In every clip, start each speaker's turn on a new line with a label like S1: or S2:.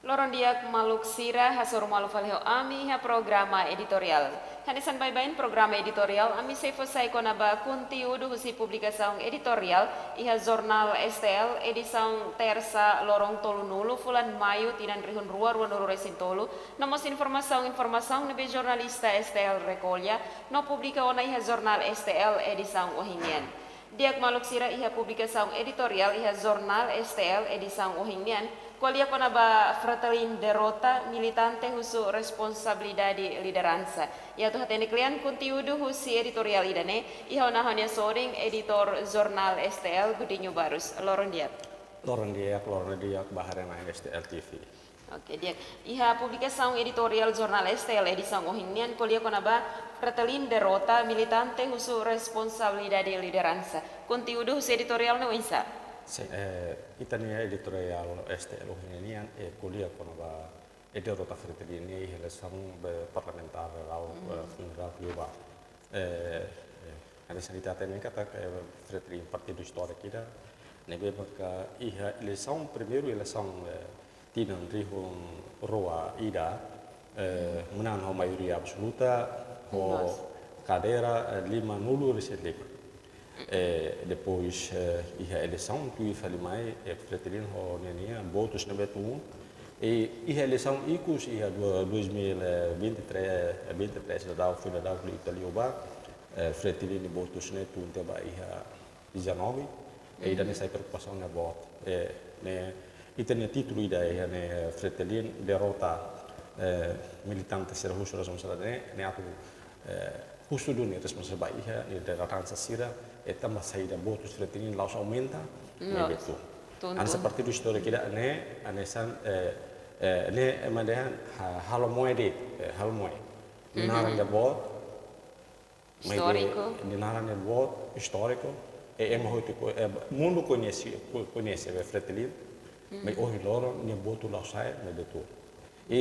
S1: Loron diak maluk sira hasor malu falheo ami ha programa editorial. Hanisan bain programa editorial ami sefo sai konaba kunti udu husi publikasaung editorial iha jurnal STL edisaung tersa lorong tolu nulu fulan Mayu tinan rihun rua nuru resin tolu nomos informasaung nebe jurnalista STL rekolya no publika ona iha jurnal STL edisaung ohinian. Diak maluk sira iha publikasaung editorial iha jurnal STL edisaung ohinian qualia conaba Fratelin derrota militante husu responsabilidade liderança. Ia tu hatene klian conteúdo husi editorial idane, iha onahonya soring editor jurnal STL Gudinho Barus. Loron
S2: Diak Baharena STL TV.
S1: Oke, dia iha publikasaung editorial jurnal STL edisaung ohinian qualia conaba Fratelin derrota militante husu responsabilidade liderança. Conteúdo husi editorial no insa.
S2: Itania editorial STL Ohinian kuliah konaba derrota Fratelini eleção parlamentar ao funeral Cuba. A sanidade também kata Fratelini partido histórico ida nebe maka iha eleição primeiro eleição tinan rihun roa ida menang ho maioria absoluta ho cadeira 5-0 reselip. Depois iha eleição tu fali mai Fratelin ho nenia votos na betum iha eleição icus iha 2023 da federal do Italioba Fratelin votos ne tu teba iha 19 e dan sai preocupação na voto ne itania título ida iha ne Fratelin derrota militante ser russo responsabilidade ne atu justo do responsabilidade iha de ratança sira tambah saída votos Fratelin laos aumenta ne betu an seperti itu histori kita anesan ne emadehan halo moe naran da bot
S1: Histórico.
S2: naran da bot histórico hoite mundo conhece Fratelin mas hoje loro ne botu laos sai ne betu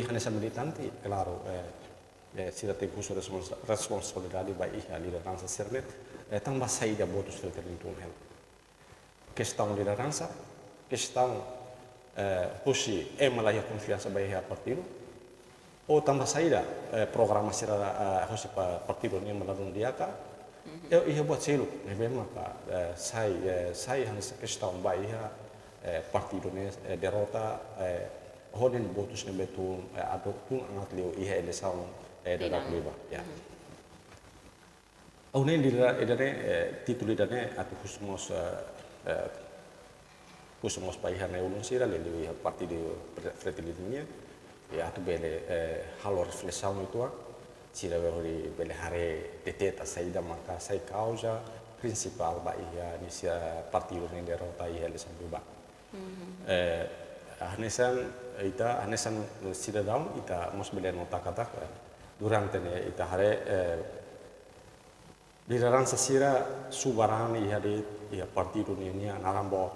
S2: anesan militante claro sira tem curso responsabilidade vai a liderança sernet tambah saída votos Fratelin tunhel questão liderança questão hoje malaya confiança vai a partido ou tambah saída programa sira hoje partido ni melalui diaka ia buat selo memang sai hanis questão vai partido ni derrota hodin votos ni betul atau pun angat leu iha eleição da Cuba ya. Aunen idane título idane atu kusmos paihan ulun sira leli partido Fratelin ya atu bele halo reflexão itu sira bele hare deteta saída maka sai causa principal ba ia nisia partido ni derrota ia eleição Cuba. Hanesan sira daun ita mos bele nota kata durante ne ita hare liderança sira subarani ia partido ni narambo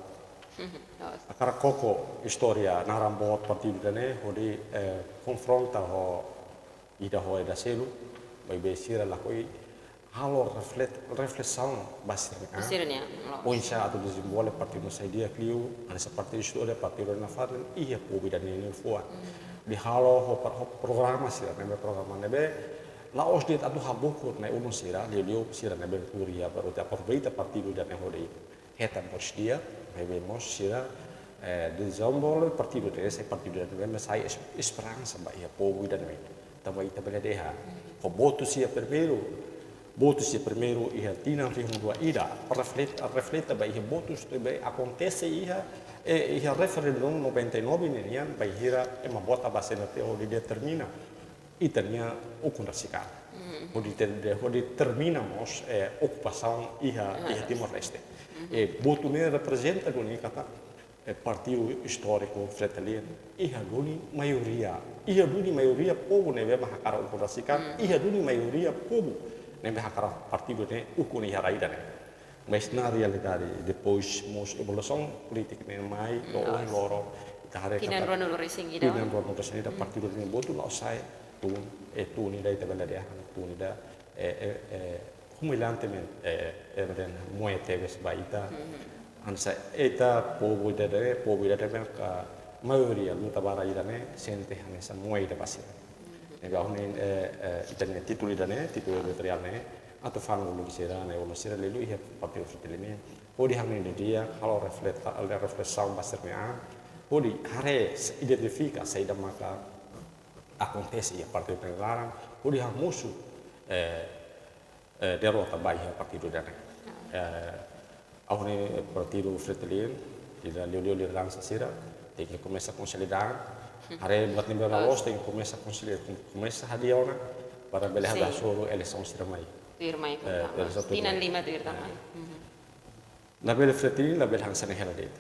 S2: akara koko historia narambo partido ne hodi confronta ho ida ho ida selu bai sira lakoi halo reflexão basirnya poinsa atau disimbole partido sai dia kliu ana seperti historia partido na fadlen ia pobi dan ini fuat di halo ho programa sira nebe programa nebe laos dit atu habukur na unun sira lelio sira nebe turia baru te aproveita partido dan hodi hetan pos dia nebe mos sira desimbole partido desse partido dan nebe sai esperança ba ia pobi dan nebe tambah ita beledeha ho voto sia votos ia tina rihun dua ida refleta ba ia votos be acontece ia referendum 99 nenian ba hira bota basena te ho determina itania ukun rasikan ho determinamos ocupação ia Timor Leste voto ne representa doni kata partido histórico Fratelin ia doni maioria povo ne be mahakara ukun rasikan ia doni maioria povo nebe hakara partido ne ukuni haraida ne mas na realidade depois mos evolução politik ne mai loro itahare
S1: Tinan rono
S2: da partido ne botu la sai tuni dai tabella dia tuni da humilantemente eveden moete ves baita ansa eta povo da merka maioria luta bara idane sente hane semua ida pasir. Nega hone idane titulu editorial ne atau fan ulu kisera ne ulu sira lelu ia Partido Fratelli odi hane dia kalau reflexão basirnya odi hare identifica saída maka acontece ia Partido Fratelli odi ha musuh derrota baia Partido dane ahone Partido Fratelli ida lelu liderança sira tem que começar a consolidar. Hari buat nimba lalos tem que começar a consolidar, começar a hadiah ona para beliau dah suruh eleição siramai.
S1: Irmai Tinan 5 tuir tamai.
S2: La belle Fratelli la belle hansane hela det.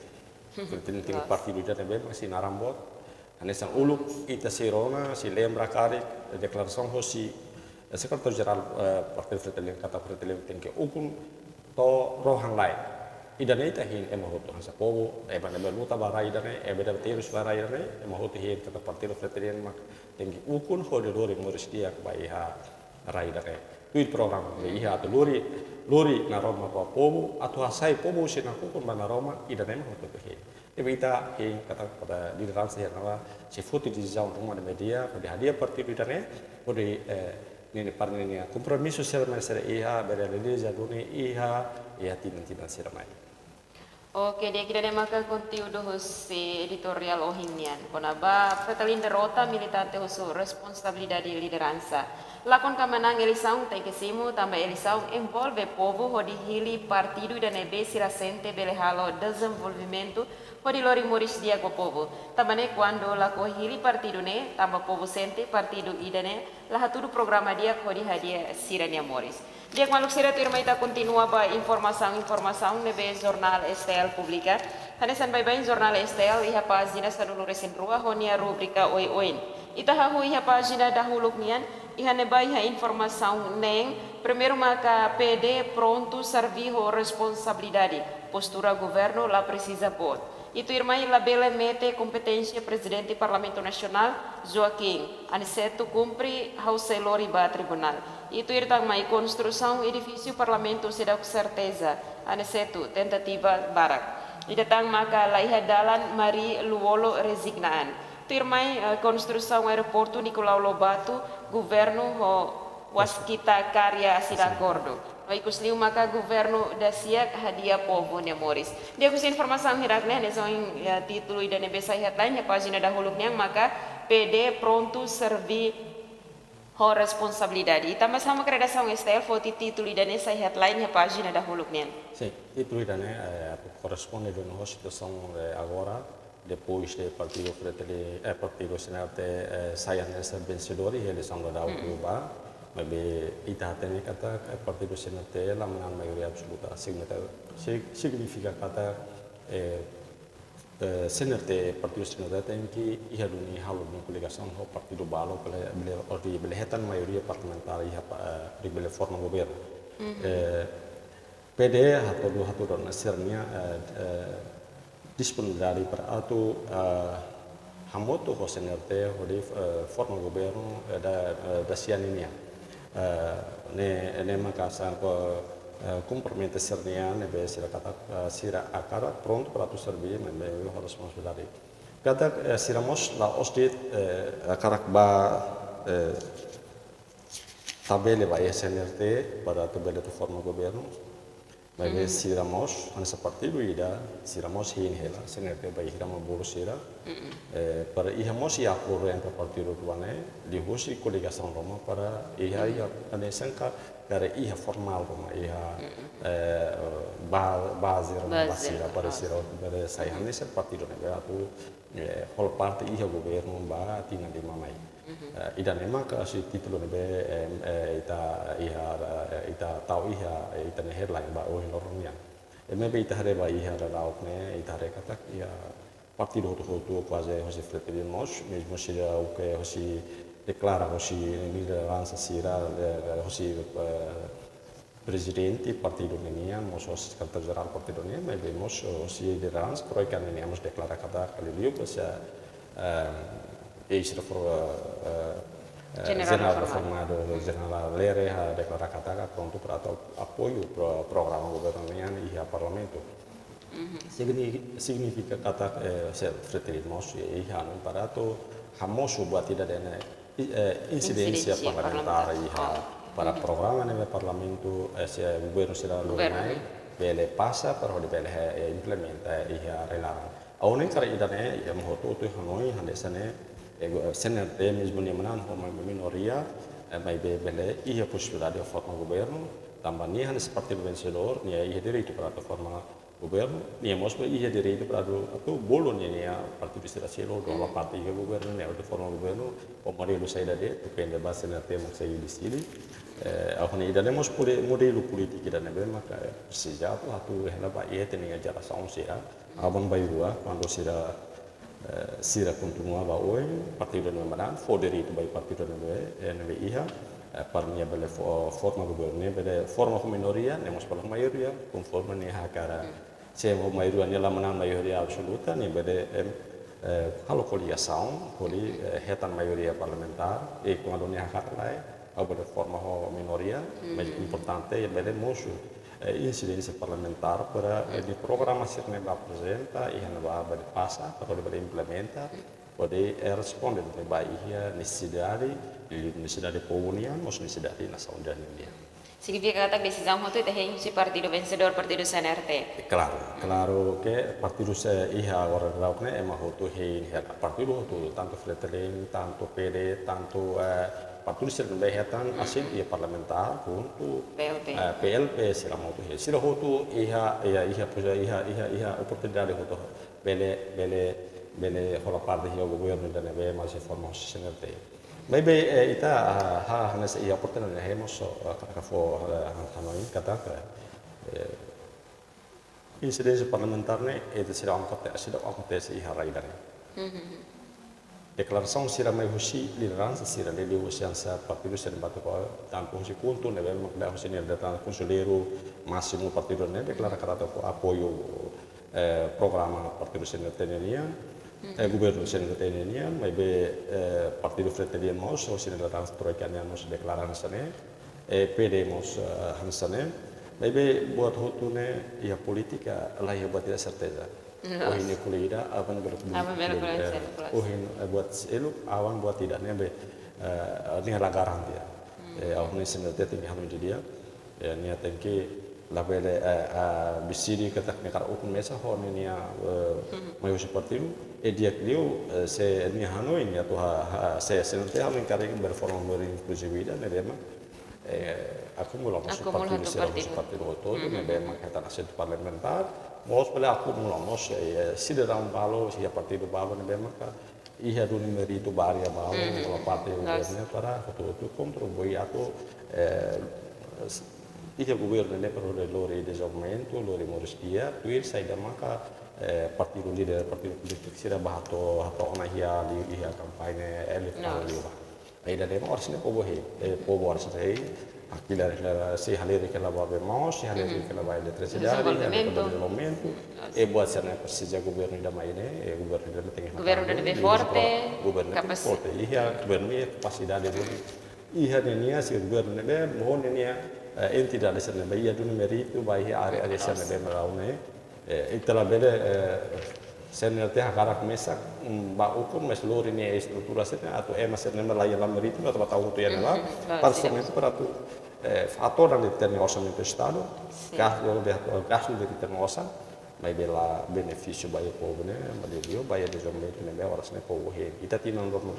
S2: Fratelli tem partido já também masih narambot. Anesan uluk ita sirona si lembra kari declaração hosi secretário geral Partido Fratelli kata Fratelli tem que ukun to rohan lain. Idane ita hin hoto hansa povo bana luta barai idane beda terus barai idane hoto hin kata Partido Fratelli mak tengi ukun hode lori moris dia bai ha rai idane tuit program iha to lori na Roma pa povo atau asai povo sina ukun bana Roma idane hoto hin ita hin kata pada liderança ya nawa si foto di zau rumah media pada hadiah Partido idane pada nini parnenia compromisso sera mesere iha beda leleza duni iha tinan siramai.
S1: Oke, dia kira maka conteúdo hosi editorial ohinian. Konaba Fratelli derrota militante hosu responsabilidade de liderança. Lakon kamanang eleição tem que simu também eleição envolve povo hodi hili partido da nebe sirasente belehalo desenvolvimento hodi lori moris dia go povo. Tambane quando la ko hili partido ne tamba povo sente partido idane la tudo programa dia hodi hadia sirania moris. Dia maluk sira tu irmai ta continua ba informação nebe jornal STL publica. Hanesan bye-bye jornal STL iha página sa dulu resin rua honia rubrika oi-oin. Itaha iha página dahuluk nian iha neba iha informação neng primeiro maka PD pronto serviço responsabilidade postura governo la precisa bot. Itu irmai la bela mete competência presidente Parlamento Nacional Joaquim Aniceto cumpre house lori ba tribunal. Itu irtang mai construção edifício Parlamento sedang certeza Aniceto tentativa barak. Idatang maka laiha dalan Mari Luolo resignaan. Itu irmai construção aeroporto Nicolau Lobato governo ho waskita karya sida acordo. Ikus liu maka governo da siak hadiah povo ne Moris. Dia kus informasi hiraknya ne soing ya titulu idane besa headline ya pagina dahuluknya maka PD pronto servi ho responsabilidade. Itama sama credação STL foti titulu idane sa headline ya pagina dahuluknya.
S2: Sim, titulu idane corresponde con a situação agora depois do Partido Fratelli Partido Senate saia nessa vencedora e eleição da Uruba. Mas ita hatene kata Partido Senate la menang maioria absoluta significa kata Senate Partido Senate tem que ia duni halu ni coligação ho Partido Balo bele hetan maioria parlamentar ia bele forma governo PD hatu don nasirnya disponibilidade para auto hamoto ho Senate ho di forma governo da sianinia ne makasa ko compromete sernia ne be sira kata sira akara pronto para tu servir ne be responsabilidade kata siramos la osdit akarak ba tabele ba SNRT para tabele tu forma governo bagi siramos nessa partido ida siramos hin hela SNRT ba hiramo buru sira para ihamos ia corrente partido tuane dihusi coligação Roma para ia ane sangka dari iha formal Roma iha base Roma basira para sira para saya nessa partido ne atu whole parte iha governo ba tina di mamai ida nema ka si titulo ne be ita tau ita ne headline ba o nornya maybe ita hare ba iha da rauk ne ita hare kata ia partido hotu quase hosi Fratelli mesmo se o que hosi declara hosi liderança sira hosi presidente partido nenia mos hosi secretário geral partido nenia maybe mos hosi liderança pro que nenia mos declara kata kali que se general reformado general lere declara kata pronto para apoio pro programa governamental e parlamento Significa kata fratellimos ihan imparato hamoso buat tidak ada incidencia parlamentare para programa nel Parlamento sia governo si lornai bele passa però di bele implementa rilarang awne kara idane mohoto tu hanoi handesane senerte mesmo ni manan uma minoria mai bele possibilità di forma governo tambah ni han seperti vencedor ni direito para forma governo ni mos direito para atau bolo ni partido istilah dua parti ke governo ni ada forma governo pemerintah saya dade depende base na tema saya di sini ako ni idane mos modelo politik idane be maka sejauh atu hela ba teni jara saung sia abang bayrua quando sira continua ba oi partido no madan foderi bai partido no be iha parnia belle forma governo belle forma come minoria nemos per la mayoria conforme ni hakara se mayoria ni la manan mayoria absoluta ni belle kalau coliação coli hetan mayoria parlamentar e quando ni hakara lai belle forma minoria mas importante e belle mosu incidenza parlamentare per il programma si ne va presenta e ne va belle passa per belle implementa pode responder baik necessidade comunian mas necessidade nação da India.
S1: Significa kata decisão hotu teh si partido vencedor partido CNRT.
S2: Claro que partido se agora raukne ema hotu partido hotu tanto Fretilin, tanto PD, tanto partido se behetan asin parlamentar untuk PLP sila hotu sila hotu oportunidade hotu bele hola parte do governo da neve mas informação CNRT. Maybe ita hanas ia oportunidade hemos kafo hanoi kata incidenza parlamentarne itu sila angkat si haraidan. Declaração sira mai husi liderança sira leli usiansa partido sira batu ko tanto husi kuntu neve makda husi ni data conselheiro máximo partido neve declara kata ko apoio programa partido sira tenenia governo sira tenenia mai be partido Fretilin mos o sira data troikania mos declaran sane PD mos hansane mai be buat hotune ia politika lah ia buat tidak certeza ini kulida awan buat elu awan buat tidak nebe ni la garantia awan ni senete tinggi hanu dia ni atengki labele bisidi katak ni kar ukun mesa ho ni mayu seperti dia kliu se ni hanu ini atau se senete hanu kare berforma berinklusivitas nebe acumulamos seperti itu nebe makatan aset parlamentar mos pela acumulamos cidadão balo se partido balo nebe maka ia do numerito baria balo pela parte governo para tudo contribuir atau ia governo ne per loro desenvolvimento loro moristia tuir sai da maka partido líder partido politik sira bahato ona ia kampanye elettoral liwa ai da demo orsine povo orsine aquilo se halir que ela vai mais se halir que ela vai eletricidade desenvolvimento e buat sana precisa governo da maine e governo da tem
S1: governo da forte
S2: forte governo capacidade ia nenia se governo da mohon nenia entidade sana baia do merito vai area sana da maraune itala bele CNRT hakarak mesak ba ukun mes lori ni estrutura setnya atau mas ne melaya la merito atau tahu tu ya lá parcialmente para tu fator de determinação do estado gasto de determinação vai bela benefício vai povo né malio vai desenvolvimento né vai horas né povo he kita tinang ruang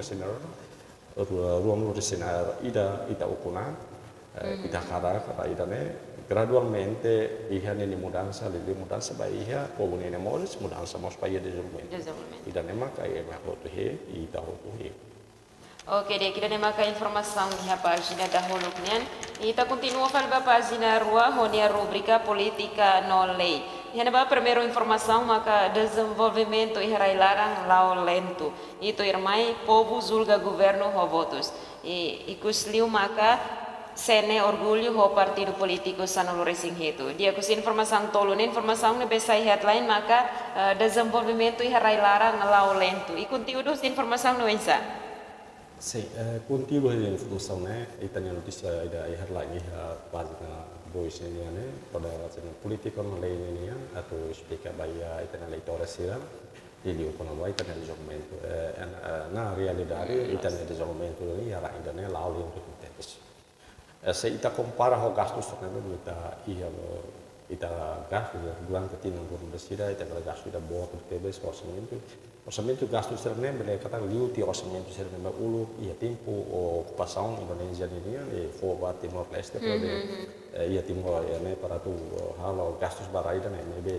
S2: resenar ida ukuna ida kara ida ne gradualmente ihan ini mudança vai ia povo ne moris mudança mos paia desenvolvimento ida ne maka ia hotu he ida hotu he.
S1: Oke deh, kita nemaka informação di página da Holuknian. Kita continua a página rua, onde a rubrica política no lei. E a primeira informação, maka desenvolvimento e larang lao lento. Itu irmai povo zulga governo ho votos. E kusliu maka sene orgulho ho partido político sanolo racing itu. Dia kus informação tolo, informação ne besai headline maka desenvolvimento e larang lao lento. E conteúdo informação no ensa.
S2: Sim, contigo a informação né, e tem a notícia da headline página voice ini pada political ini atau speaker baya itu eleitore sira ili ukono vai kan risolvimento na realidade itu risolvimento ini ya raidane lauli untuk tepes se ita compara ho gastos também ita gasto durante tino turno da sira ita gasto da boa tepes orçamento gasto serene bele kata liuti orçamento serene ba ulu ia tempo o ocupação Indonesia ini e for Timor Leste ia Timor ne para tu halo gastos baraida ne mebe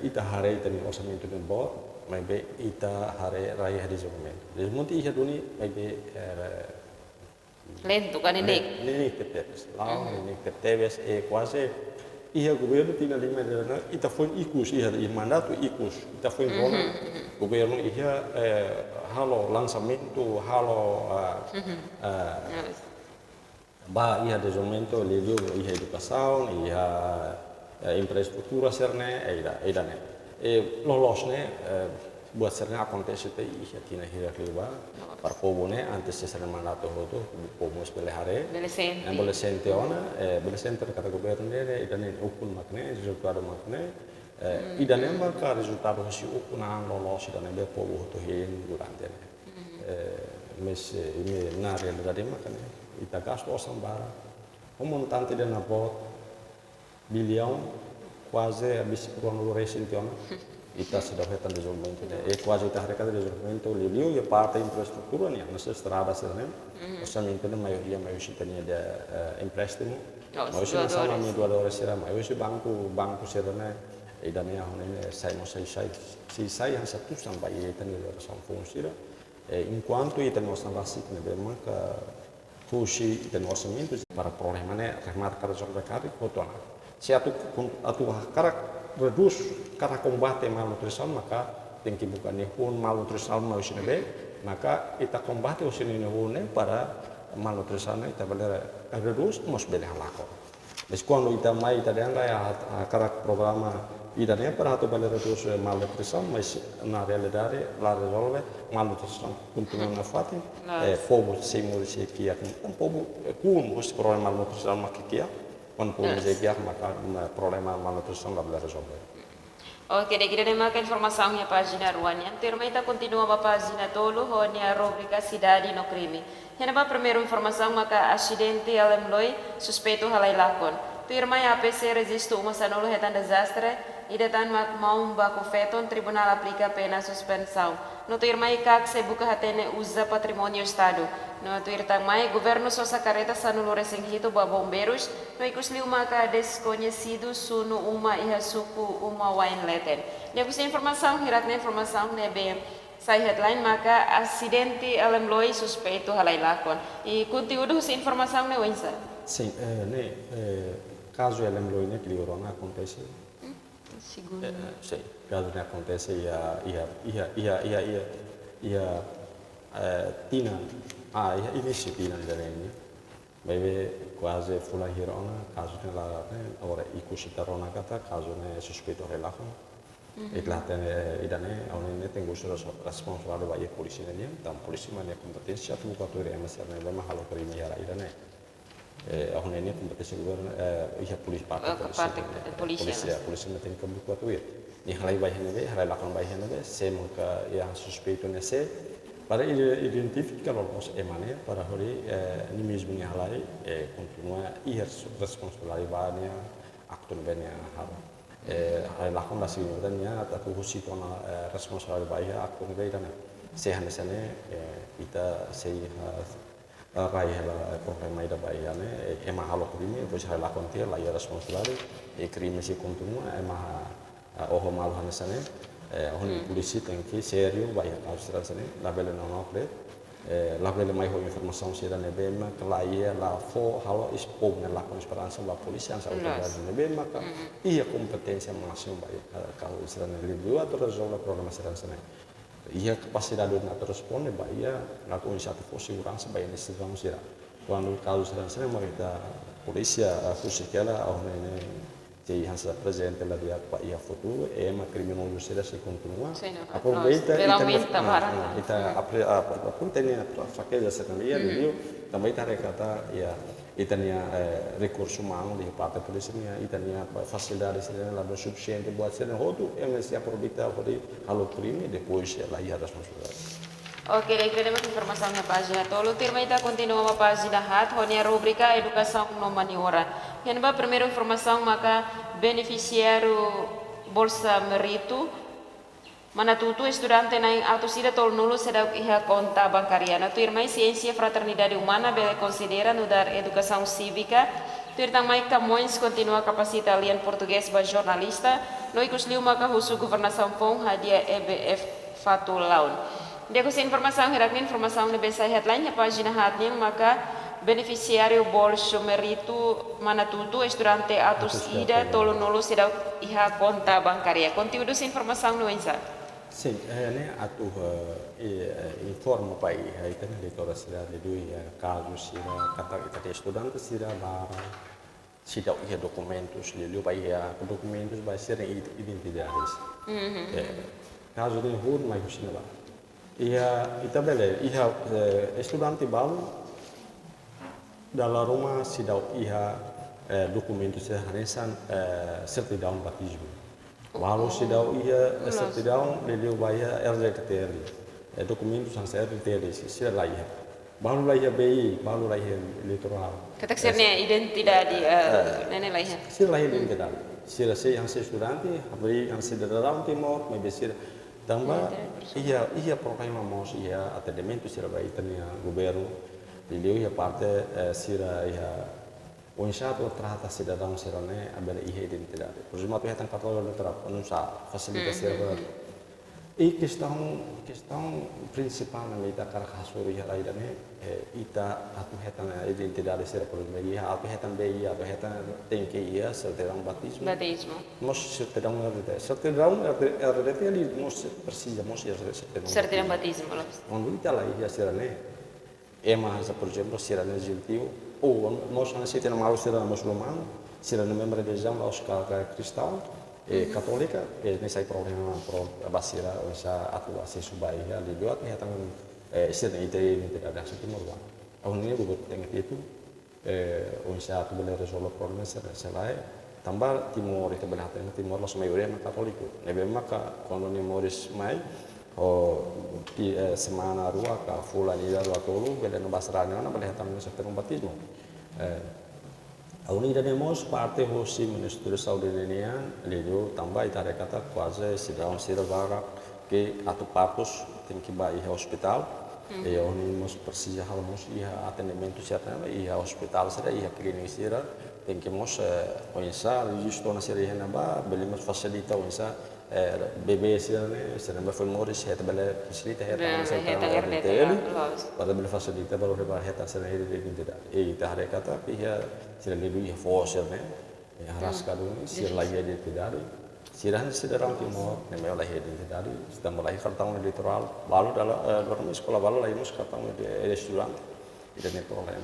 S2: ita hare ita ni orçamento ne bo mebe ita hare raya desenvolvimento desmonte ia duni mebe
S1: lento kan ini
S2: ini tepes lá ini tepes e quase ia governo tinha lima dela ita foi ikus ia mandato ikus ita foi rona governo ia halo lançamento halo ia desenvolvimento livro ia educação ia infraestrutura serne ida ne lolos ne buat serne acontece te ia tina hira kliba par povo ne antes de ser mandato hoto povo spele hare boleh sente ona boleh sente kata governo ne ida ne ukun makne resultado makne ida ne maka resultado si ukun an lolos ida ne be povo hoto hin durante ne mes ini na realidade makne ita gasto sambara o montante de na bot bilhão quase habis kurang recente ona ita sudah fetan desenvolvimento quase ita hareka desenvolvimento liliu e parte infraestrutura ne nessa estrada serene orçamento ne maioria tenia de empréstimo mas não só na dua horas será mas banco serene ida ne ahone sai yang satu sampai ita ne são função enquanto ita ne orçamento ne bema ka fusi ita ne orçamento para problema ne remarcar resolver cari kotona se atu karak reduz karena combate malnutrição maka tem que bukan pun malnutrição mau sini maka kita combate usini ne para malnutrição kita boleh reduz mos boleh halako mas quando kita mai kita dan ya karak programa ida ne para tu boleh reduz malnutrição mas na realidade la resolve malnutrição continua na fati fogo semur se kia povo kun os problema malnutrição makikia quando povo se kia maka problema malnutrição la boleh resolve.
S1: Oke, dek kita makan informação ya página ruannya. Terma ita continua ba página tolo ho ni a rubrica cidade no crime. Hena ba primeiro informação maka acidente alemloi suspeito halai lakon. Terma ya APC resisto uma sanolo hetan desastre e detan mak mau baku feton tribunal aplica pena suspensão. No terma ikak se buka hatene usa patrimônio estado. No tuirtang mai governo sosa careta sanolo resenghito ba bombeiros no ikusliu maka desconhecido sunu uma iha suku uma wain leten. Nyakus informação hiratna informação nebe sai headline maka acidente alemloi suspeito halai lakon. E conteúdo se informação ne wensa.
S2: Sim, caso alemloi ne cliorona acontece.
S1: Segundo.
S2: Sim, caso ne acontece tina inizio tina ini bebe quasi fulla hirona caso ne la ora ikusita rona kata caso ne sospetto relakon itlatene idane awne tengo sulla responsabile vai polisi ne tam polisi ma ne competenza tu ka to re maserne ba mahalo krimi yara idane awne ne competenza governo iha polisi polisi ne ten kabu ka to ni halai vai ne halai lakon vai ne se muka yang sospetto ne se para identificar los emane para hori ni mesmo ni halai continua ir responsabilidade aktor benya hal halai lakon da sini dan atau khusus kona responsabilidade aktor benya sehan sene kita sei rai hala problema ida bayane ema halo krimi pois halai lakon tia la responsabilidade crime si continua ema oho malhan sene honi polisi tem que sério vai austral sene la belle non opre la belle mai ho informação sira ne bema kala ia la fo halo ispom ne la con speranza la polisi ansa autoridade ne bema ka ia competência máxima vai kalau sira ne libu atau resolve problema sira sene ia capacidade de responder vai ia na com iniciativa segurança vai nesse vamos sira quando kalau sira sene mereka polisi fusikela au ne Jadi hansa presente la dia pa ia futuro e ma criminoso sera se continua aproveita ita appunto ne fakela se também io também tá recata ia Itania recurso humano di parte polisinya, itania facilidades lá suficiente buat ser rodo, se aproveitar para algo crime depois ela ia responsabilidade.
S1: Ok, daí teremos informação na página tolo. Terma ita continua na página hat, honia rubrica educação no maniora. Yan ba primeira informação maka beneficiário bolsa merito manatutu estudante na autosida tol nulo sedau iha conta bancaria. Na terma ciência fraternidade humana bele considera no dar educação cívica. Tertang mai Camões continua capacita alien português ba jornalista. No ikusliu maka husu governação pong hadia EBF Fatul Laun. Dia kusi informação informação na besa headline página hatnya maka beneficiário bolso merito manatutu estudante atus ida tolo nolo sedau iha conta bancaria. Conteúdo informação no insa.
S2: Sim, né atu informa pai aí tem leitora cidade do caso sira kata kita estudante sira bara sida ia documentos liu pai documentos vai ser identidades. Caso de hur mai kusina ba. Ia itabele ia estudante balu dalam rumah sidau ia documentos harisan certidão batismo. Balu sidau ia certidão leleu bahia RTTL. Documentos yang saya RTTL sira lah ia. Balu lah ia BI, balu lah ia literal.
S1: Kata sernya identidade nene lah ia.
S2: Sira lah ia identidade. Sira se yang estudante, abri yang dalam timor, mai besir tambah ia problema mos ia atendimento sira vai tania governo leleu ia parte sira ia unsado trata cidadão sira né abel ia identidade por exemplo tu hetan katolo letra unsá facilita sira e questão principal na ita cara kasur ia lain né ita atu hetan identidade sira por exemplo ia atu hetan BI atu hetan tem que ia certidão batismo mos certidão RDT ali mos precisa mos
S1: certidão batismo
S2: quando ita lá ia sira né mas por exemplo sira né gentil ou nós não se tem mal sira muçulmano sira né membro de jam lá os cristão católica nesse problema pro basira essa atuação subaya ali dua tu hetan sira ita identidade aksi timur lah awal ini gue tengok itu unsha tu boleh resolve problem selai tambah timur itu benar timur los mayoria na katoliko nebe maka quando nimores mai di semana rua ka fulan ida rua tolu bela no basranya na boleh tamne seperti batismo awal ini demos parte hosi ministru saudinenian lido tambah itare kata quase sidão sirvaga que atu papos tem que ir hospital oni mos precisa hal mos ia atendimento certa ia hospital sira ia klinik sira tem que mos onsa justo na sira ia ba beli mos facilita onsa bebê sira né sira ba foi moris het bele facilita het pada bele facilita baru reba het sira ini tidak ita hari kata ia sira lidu ia force né haras kadun sira lagi dia tidak sirahan sederang timur nemel lah identidade sedang mulai kartang literal balu dalam sekolah balu lah imus kartang di restoran itu nih problema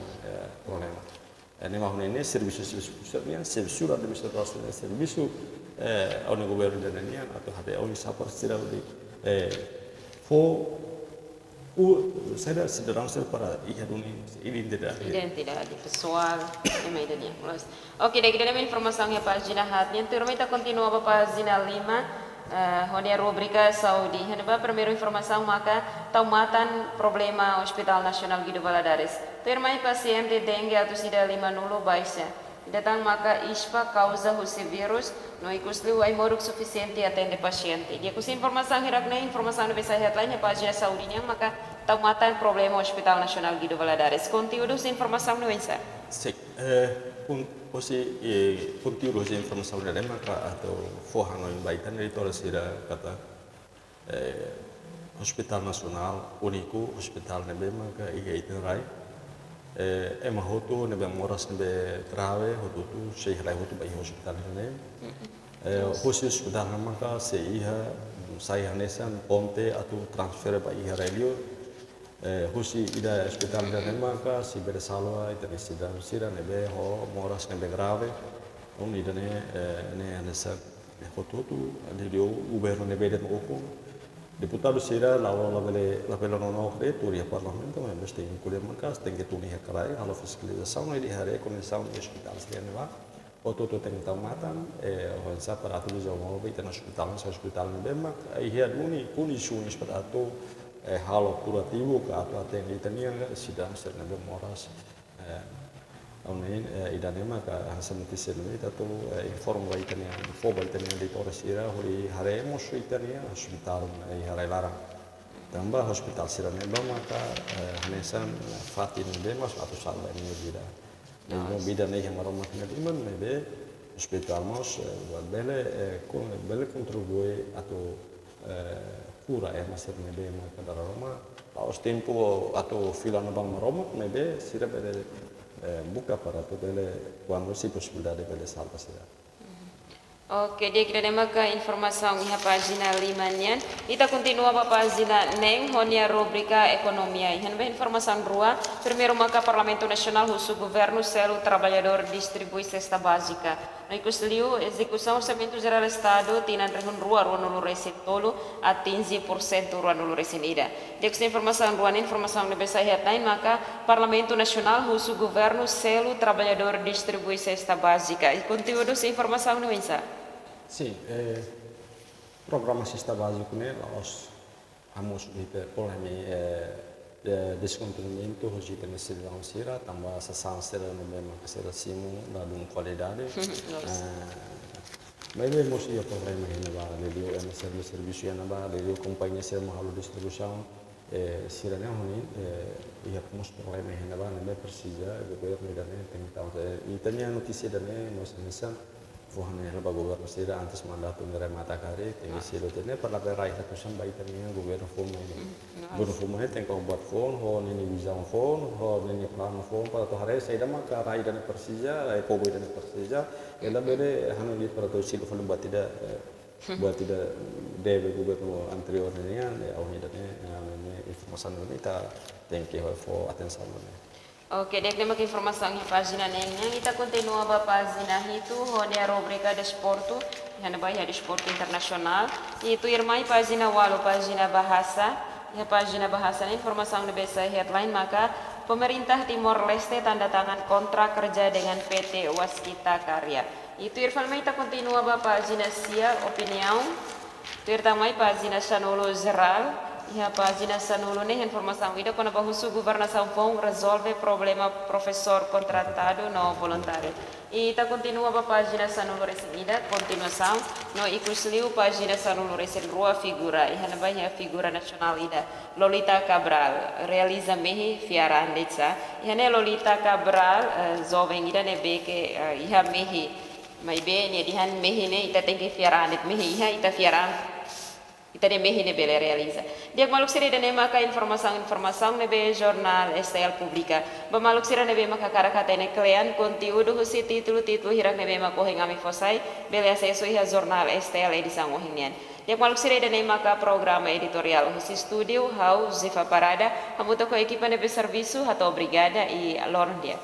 S2: ini mahun ini servisu pusatnya servisu administrasi servisu orang governo dan ini atau ada orang siapa sederang di saya sederang para iya dunia
S1: identidade pessoal emang itu dia. Oke, daqui dalam informação ya página hatnya turma kita continua pa página 5 honia rubrica Saudi. Henba primeiro informação maka taumatan problema Hospital Nasional Guido Valadares. Turma paciente dengue atau sida 50 baixa. Datang maka ispa causa husi virus no ikusliu ai moruk suficiente atende paciente. Dia kusi informação hirakna informação no bisa headline página Saudinya maka taumatan problema Hospital Nasional Guido Valadares. Conteúdo informação no insa.
S2: Sim, conteúdo informação dari maka atau fohano yang baikan dari toras sira kata Hospital Nasional uniku hospital nebe maka iya itinerai ema hotu nebe moras nebe trave hotu tu sei rai hotu bai hospital nebe hospital maka seiha sai hanesan ponte atau transfer bai relio husi ida hospital dan maka si bersalwa itu sidang sira nebe ho moras nebe grave on ida ne anesa hotu tu ada dia governo nebe det moko Deputado sira lawa la pelo nono creatura e parlamento ma investe in quelle mancas tenke tuni hakarai halo fiscalização e hari conexão e hospital siriane va oto to teng tamatan ho sa para tu jo mo be tan hospital ne bema ai hia duni kuni suni spadato halo curativo ka apa ten itania sidang serna be moras Onin idanema ka hasan tiselmi tatu inform ba itania info ba itania di Torres ira hori haremos itania hospital harai larang tambah hospital sirane bama ka hanesan fatin demas atau salva ni bida no bida nei hamaroma kinadiman mebe hospital mos bele contribui atau cura masir mebe ma kadara Roma paus tempo atau filano bang maroma mebe sira bele buka para pele quando si possibilità de pele salva sira.
S1: Oke, dia kira maka informação iha página 5-nya. Ita continua pa página neng honia rubrica economia. Ihan be informação rua. Primeiro maka Parlamento Nacional husu governo selo trabalhador distribui cesta básica. No icusliu execução orçamento geral estado tinan rehun rua nulu resin tolo atingi % rua nulu resin ida. Dia kusta informação rua informação nebe sahihat lain maka Parlamento Nacional husu governo selo trabalhador distribui cesta básica. E conteúdo se informação no insa.
S2: Sì, programma cesta básico né, nós vamos viver problemi descontenimento hoje tem sido sira tambah sasang sira memang sira simu dalam qualidade mas mesmo se o problema é na lelio é na serviço é na lelio companhia sira mahalo distribuição sira né honi ia pemos problema é na precisa governo da né tem então itania notícia da né nós nessa Fuhane na governo sira antes mandato nere mata kare tengi silo tene per la berai ta kusam bai tani governo fume governo fume ten ko buat phone ho nini visa phone ho nini plan phone para to hare sai dama ka rai dan persija ai pobo dan persija ela bere hanu di para to silo phone buat tidak debe governo anterior ni ya au ni dan informasi ni ta thank you for attention.
S1: Oke, dek nema informação em página nenhuma. Kita continua a página itu, onde a rubrica de esporte, yang bahaya de esporte internasional. Itu irmai página walu página bahasa. Ya página bahasa ini informação de besa headline maka pemerintah Timor Leste tanda tangan kontrak kerja dengan PT Waskita Karya. Itu irfalmai kita continua a página sia opinião. Itu irtamai página Sanolo Geral. E a página Sanulo ne informação ida quando a governação vão resolve problema professor contratado no voluntário. E tá continua a página Sanulo recebida continuação no icusliu página Sanulo recebida rua figura e hanabaya figura nacional ida Lolita Cabral realiza mehi fiaran deca e hane Lolita Cabral jovem ida ne beke iha mehi mai be ne dihan mehi ne ita tengke fiaran det mehi iha ita fiaran ita de mehi ne bele realiza. Dia maluk sira de ne maka informação nebe jornal STL Publica. Ba maluk sira nebe maka karakata ne klean conteúdo husi título hirak nebe maka hingami fosai bele acesso iha jornal STL edição ohinian. Dia maluk sira de ne maka programa editorial husi studio hau Zifa Parada hamuto ko equipa nebe serviço hato brigada e lorndia.